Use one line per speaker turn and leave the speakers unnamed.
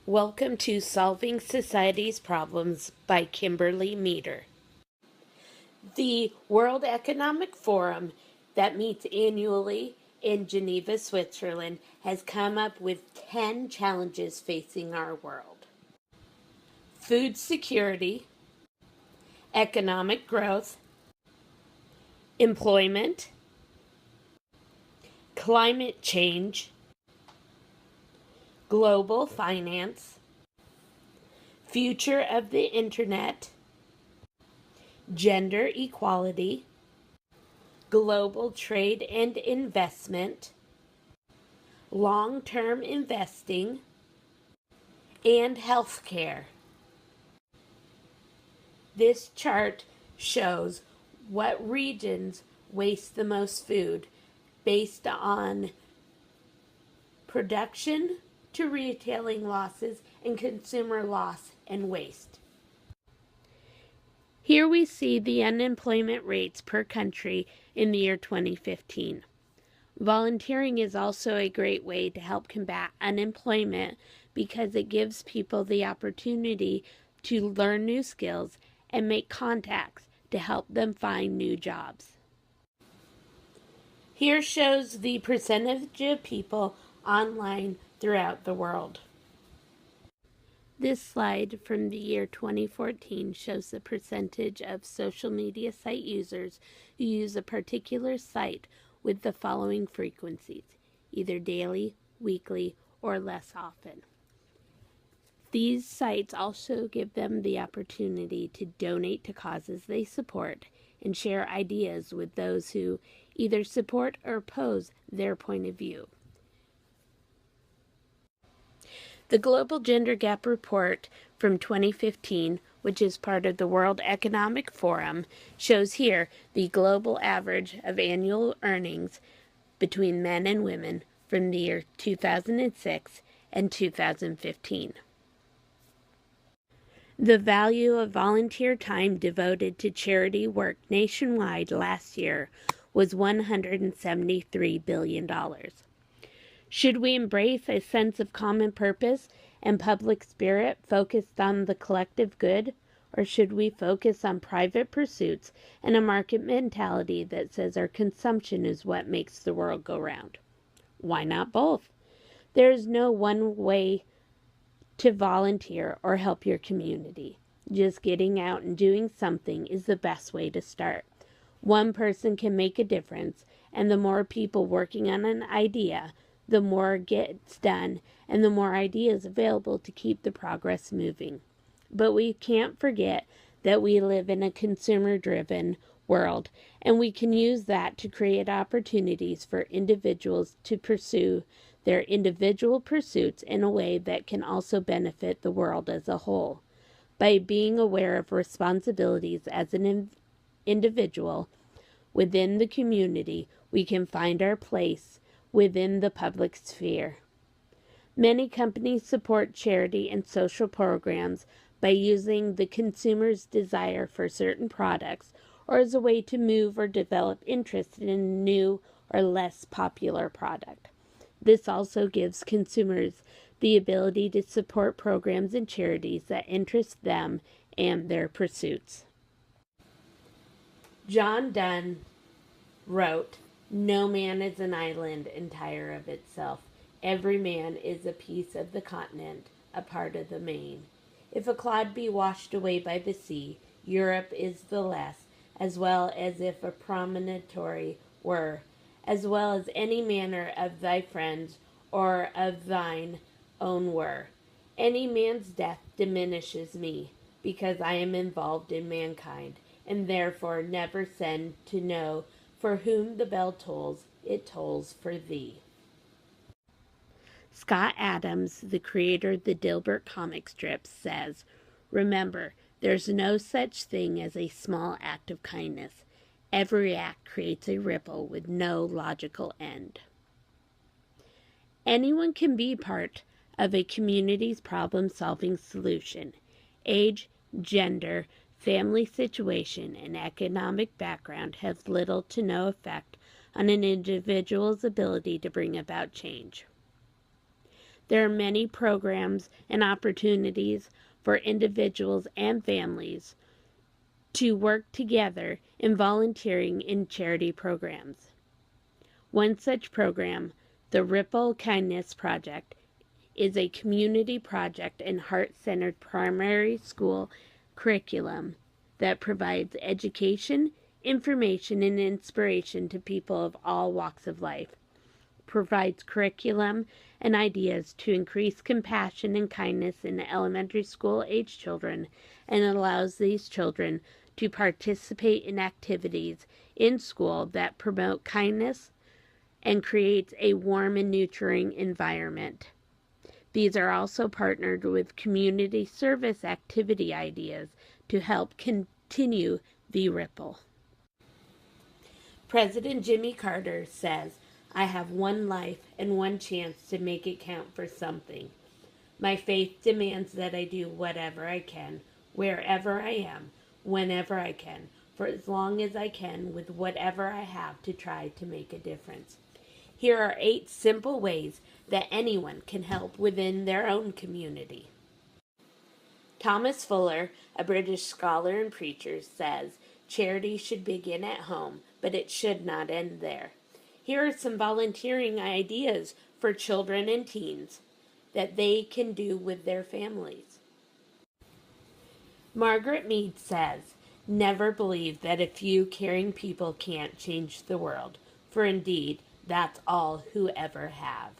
Welcome to Solving Society's Problems by Kimberly Meter. The World Economic Forum that meets annually in Geneva, Switzerland, has come up with 10 challenges facing our world. Food security, economic growth, employment, climate change, global finance, future of the internet, gender equality, global trade and investment, long-term investing, and healthcare. This chart shows what regions waste the most food based on production to retailing losses and consumer loss and waste. Here we see the unemployment rates per country in the year 2015. Volunteering is also a great way to help combat unemployment because it gives people the opportunity to learn new skills and make contacts to help them find new jobs. Here shows the percentage of people online throughout the world. This slide from the year 2014 shows the percentage of social media site users who use a particular site with the following frequencies, either daily, weekly, or less often. These sites also give them the opportunity to donate to causes they support and share ideas with those who either support or oppose their point of view. The Global Gender Gap Report from 2015, which is part of the World Economic Forum, shows here the global average of annual earnings between men and women from the year 2006 and 2015. The value of volunteer time devoted to charity work nationwide last year was $173 billion. Should we embrace a sense of common purpose and public spirit focused on the collective good, or should we focus on private pursuits and a market mentality that says our consumption is what makes the world go round? Why not both? There is no one way to volunteer or help your community. Just getting out and doing something is the best way to start. One person can make a difference, and the more people working on an idea, the more gets done and the more ideas available to keep the progress moving. But we can't forget that we live in a consumer-driven world, and we can use that to create opportunities for individuals to pursue their individual pursuits in a way that can also benefit the world as a whole. By being aware of responsibilities as an individual within the community, we can find our place within the public sphere. Many companies support charity and social programs by using the consumer's desire for certain products or as a way to move or develop interest in a new or less popular product. This also gives consumers the ability to support programs and charities that interest them and their pursuits. John Donne wrote, "No man is an island entire of itself. Every man is a piece of the continent, a part of the main. If a clod be washed away by the sea, Europe is the less, as well as if a promontory were, as well as any manner of thy friends or of thine own were. Any man's death diminishes me, because I am involved in mankind, and therefore never send to know for whom the bell tolls, it tolls for thee." Scott Adams, the creator of the Dilbert comic strips, says, "Remember, there's no such thing as a small act of kindness. Every act creates a ripple with no logical end." Anyone can be part of a community's problem-solving solution. Age, gender, family situation, and economic background have little to no effect on an individual's ability to bring about change. There are many programs and opportunities for individuals and families to work together in volunteering in charity programs. One such program, the Ripple Kindness Project, is a community project and heart-centered primary school curriculum that provides education, information, and inspiration to people of all walks of life, provides curriculum and ideas to increase compassion and kindness in elementary school age children, and allows these children to participate in activities in school that promote kindness and creates a warm and nurturing environment. These are also partnered with community service activity ideas to help continue the ripple. President Jimmy Carter says, "I have one life and one chance to make it count for something. My faith demands that I do whatever I can, wherever I am, whenever I can, for as long as I can, with whatever I have to try to make a difference." Here are 8 simple ways that anyone can help within their own community. Thomas Fuller, a British scholar and preacher, says, "Charity should begin at home, but it should not end there." Here are some volunteering ideas for children and teens that they can do with their families. Margaret Mead says, "Never believe that a few caring people can't change the world, for indeed, that's all who ever have."